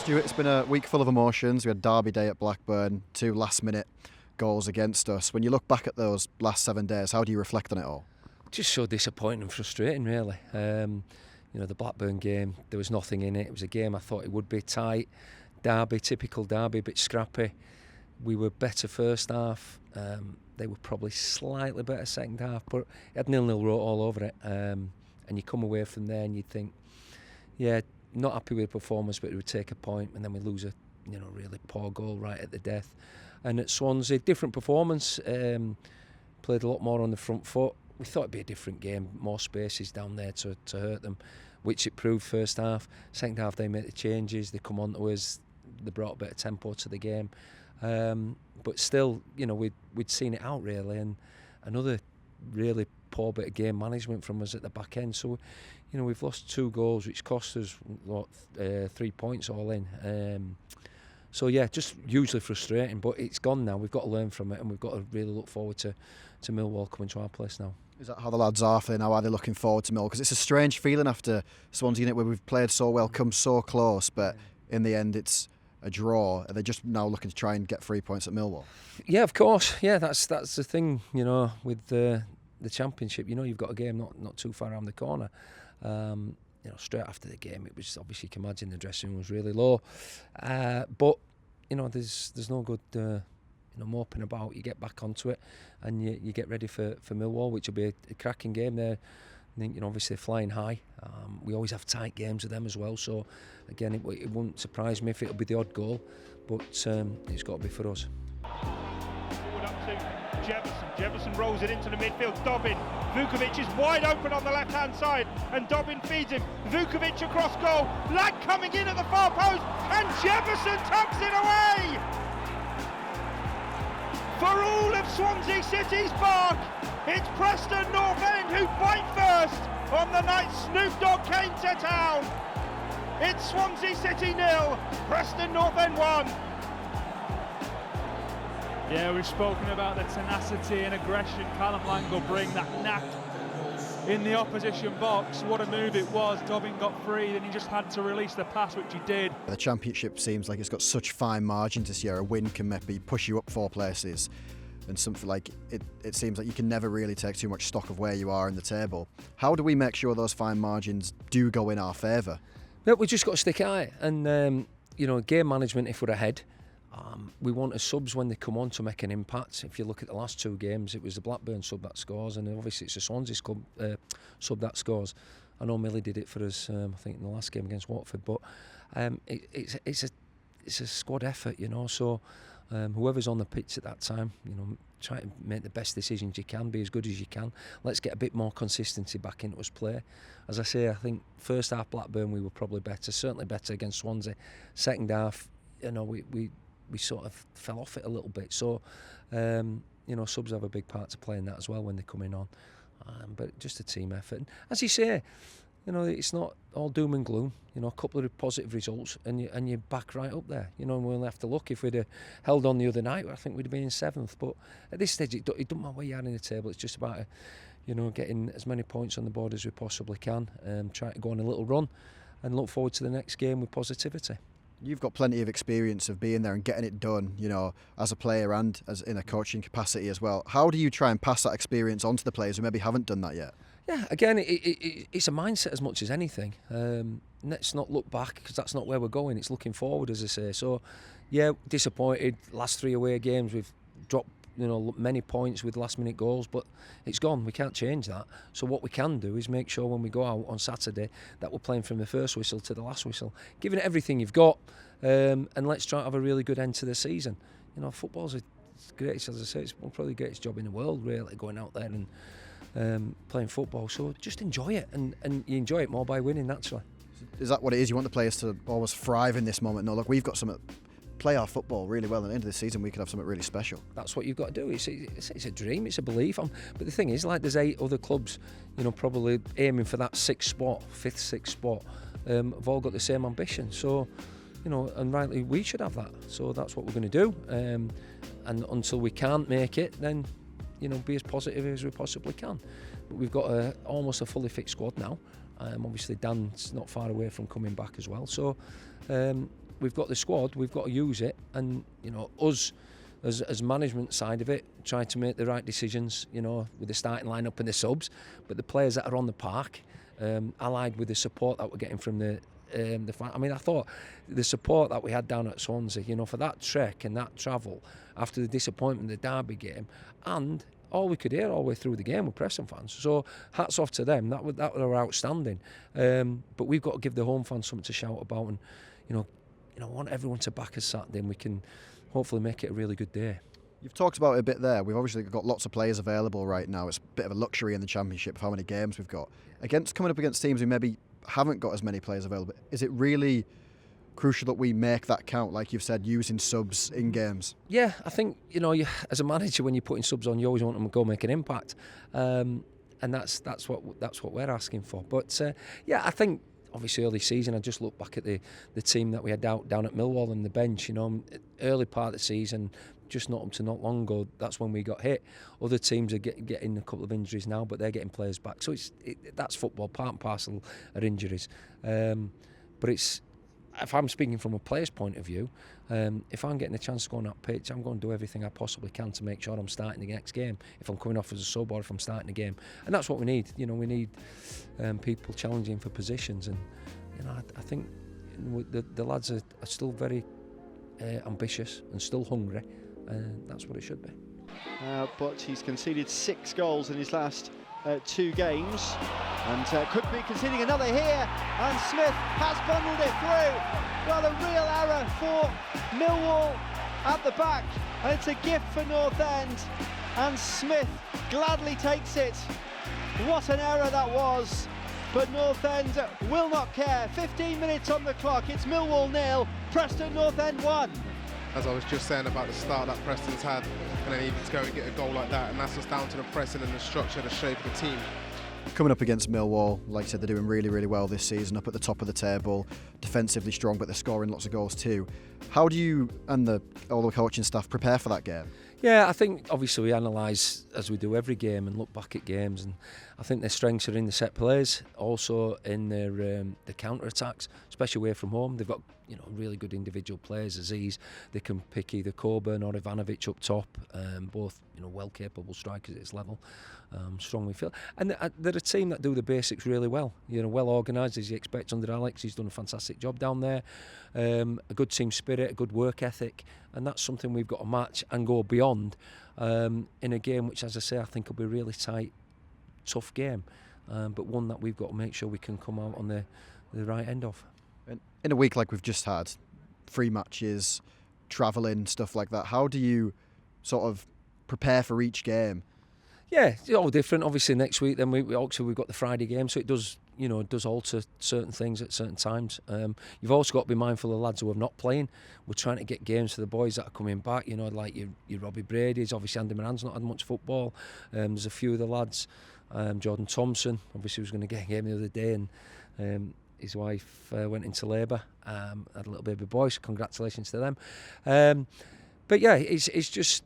Stuart, it's been a week full of emotions. We had Derby Day at Blackburn, 2 last-minute goals against us. When you look back at those last 7 days, how do you reflect on it all? Just so disappointing and frustrating, really. The Blackburn game, there was nothing in it. It was a game I thought it would be tight. Derby, typical Derby, a bit scrappy. We were better first half. They were probably slightly better second half, but it had 0-0 wrote all over it. And you come away from there and you think, yeah, not happy with the performance, but we would take a point, and then we lose a really poor goal right at the death. And at Swansea, different performance. Played a lot more on the front foot. We thought it'd be a different game, more spaces down there to hurt them, which it proved first half. Second half they made the changes, they come on to us, they brought a bit of tempo to the game. But still, we'd seen it out really, and another really poor bit of game management from us at the back end. So, we've lost 2 goals, which cost us 3 points all in. So yeah, just hugely frustrating, but it's gone now. We've got to learn from it, and we've got to really look forward to Millwall coming to our place now. Is that how the lads are feeling? How are they looking forward to Millwall? Because it's a strange feeling after Swansea, where we've played so well, come so close, but in the end it's a draw. Are they just now looking to try and get 3 points at Millwall? Yeah, of course. Yeah, that's the thing. With the Championship, you've got a game not too far around the corner. Straight after the game, it was obviously, you can imagine the dressing room was really low. But there's no good moping about. You get back onto it, and you get ready for Millwall, which will be a cracking game there. I think obviously flying high. We always have tight games with them as well. So again, it wouldn't surprise me if it'll be the odd goal, but it's got to be for us. Forward up to Jefferson rolls it into the midfield. Dobbin, Vukovic is wide open on the left-hand side, and Dobbin feeds him. Vukovic across goal. Ladd coming in at the far post, and Jefferson tucks it away. For all of Swansea City's bark, it's Preston North End who bite first on the night Snoop Dogg came to town. It's Swansea City 0, Preston North End 1. Yeah, we've spoken about the tenacity and aggression Callum Lang will bring, that knack in the opposition box. What a move it was. Dobbin got free, then he just had to release the pass, which he did. The Championship seems like it's got such fine margins this year. A win can maybe push you up 4 places, and something like it seems like you can never really take too much stock of where you are in the table. How do we make sure those fine margins do go in our favour? No, we just got to stick at it, and game management. If we're ahead, we want the subs when they come on to make an impact. If you look at the last 2 games, it was the Blackburn sub that scores, and obviously it's the Swansea sub that scores. I know Millie did it for us, I think in the last game against Watford, but it's a squad effort, So whoever's on the pitch at that time, try to make the best decisions you can, be as good as you can. Let's get a bit more consistency back into us play. As I say, I think first half Blackburn we were probably better, certainly better against Swansea. Second half, we sort of fell off it a little bit. So, subs have a big part to play in that as well when they're coming on. But just a team effort. And as you say, it's not all doom and gloom. A couple of positive results, and you're back right up there. We'll only have to look. If we'd have held on the other night, I think we'd have been in 7th. But at this stage, it doesn't matter where you are in the table. It's just about getting as many points on the board as we possibly can. Trying to go on a little run, and look forward to the next game with positivity. You've got plenty of experience of being there and getting it done, as a player and as in a coaching capacity as well. How do you try and pass that experience on to the players who maybe haven't done that yet? Yeah, again, it's a mindset as much as anything. Let's not look back, because that's not where we're going. It's looking forward, as I say. So, yeah, disappointed. Last 3 away games, we've dropped many points with last-minute goals, but it's gone. We can't change that. So what we can do is make sure when we go out on Saturday that we're playing from the first whistle to the last whistle, giving it everything you've got, and let's try to have a really good end to the season. Football's the greatest, as I say, it's probably the greatest job in the world, really, going out there and playing football. So just enjoy it, and you enjoy it more by winning, naturally. Is that what it is? You want the players to always thrive in this moment? No, look, we've got something. Play our football really well, and at the end of the season we could have something really special. That's what you've got to do. It's a dream, it's a belief. But the thing is, like, there's 8 other clubs, probably aiming for that 6th spot, 5th, 6th spot. Have all got the same ambition. So, and rightly we should have that. So that's what we're going to do. And until we can't make it, then be as positive as we possibly can. But we've got almost a fully fixed squad now. Obviously Dan's not far away from coming back as well. So we've got the squad, we've got to use it, and us as management side of it, try to make the right decisions, with the starting lineup and the subs, but the players that are on the park, allied with the support that we're getting from the I thought the support that we had down at Swansea, for that trek and that travel after the disappointment of the Derby game, and all we could hear all the way through the game were Preston fans. So hats off to them. That were outstanding. But we've got to give the home fans something to shout about, and I want everyone to back us Saturday, and we can hopefully make it a really good day. You've talked about it a bit there. We've obviously got lots of players available right now. It's a bit of a luxury in the Championship of how many games we've got. Coming up against teams who maybe haven't got as many players available, is it really crucial that we make that count, like you've said, using subs in games? Yeah, I think, as a manager, when you're putting subs on, you always want them to go make an impact. And that's what we're asking for. But, I think, obviously, early season, I just look back at the team that we had down at Millwall and the bench, early part of the season, just not up to not long ago, that's when we got hit. Other teams are getting a couple of injuries now, but they're getting players back. So that's football, part and parcel are injuries. But if I'm speaking from a player's point of view, if I'm getting a chance to go on that pitch, I'm going to do everything I possibly can to make sure I'm starting the next game, if I'm coming off as a sub or if I'm starting the game. And that's what we need. We need people challenging for positions. And I think the lads are still very ambitious and still hungry. That's what it should be. But he's conceded 6 goals in his last 2 games, and could be conceding another here, and Smith has bundled it through. Well, a real error for Millwall at the back, and it's a gift for North End, and Smith gladly takes it. What an error that was, but North End will not care. 15 minutes on the clock, it's Millwall 0, Preston North End 1. As I was just saying about the start that Preston's had, and they needed to go and get a goal like that, and that's just down to the pressing and the structure, the shape of the team. Coming up against Millwall, like I said, they're doing really, really well this season, up at the top of the table, defensively strong, but they're scoring lots of goals too. How do you and all the coaching staff prepare for that game? Yeah, I think obviously we analyse, as we do every game, and look back at games, and I think their strengths are in the set plays, also in their the counter attacks, especially away from home. They've got really good individual players. Aziz, they can pick either Coburn or Ivanovic up top, both well capable strikers at this level, strong midfield, and they're a team that do the basics really well. Well organised as you expect under Alex. He's done a fantastic job down there. A good team spirit, a good work ethic, and that's something we've got to match and go beyond in a game which, as I say, I think will be a really tight, tough game, but one that we've got to make sure we can come out on the right end of. In a week like we've just had, 3 matches, travelling, stuff like that, how do you sort of prepare for each game? Yeah, it's all different. Obviously next week then we've got the Friday game, so it does alter certain things at certain times. You've also got to be mindful of the lads who are not playing. We're trying to get games for the boys that are coming back, like your Robbie Brady's. Obviously Andy Moran's not had much football. There's a few of the lads, Jordan Thompson obviously was going to get a game the other day, and his wife went into labour, had a little baby boy, so congratulations to them. But yeah, it's just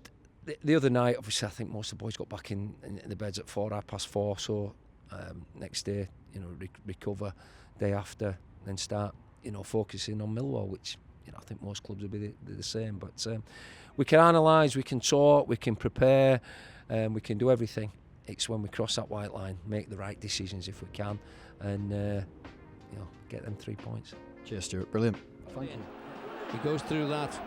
the other night, obviously I think most of the boys got back in the beds at 4:30, so next day, recover, day after, then start, focusing on Millwall, which I think most clubs will be the same. But we can analyse, we can talk, we can prepare, we can do everything. It's when we cross that white line, make the right decisions if we can, and get them 3 points. Cheers, Stuart. Brilliant. Thank you. He goes through that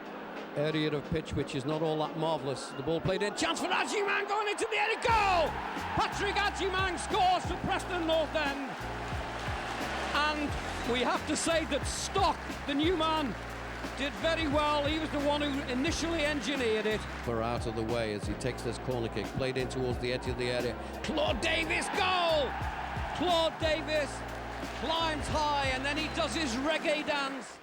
area of pitch which is not all that marvellous. The ball played in. Chance for Adjimang going into the area. Goal! Patrick Adjimang scores for Preston North End. And we have to say that Stock, the new man, did very well. He was the one who initially engineered it. For out of the way as he takes this corner kick. Played in towards the edge of the area. Claude Davis, goal! Claude Davis climbs high and then he does his reggae dance.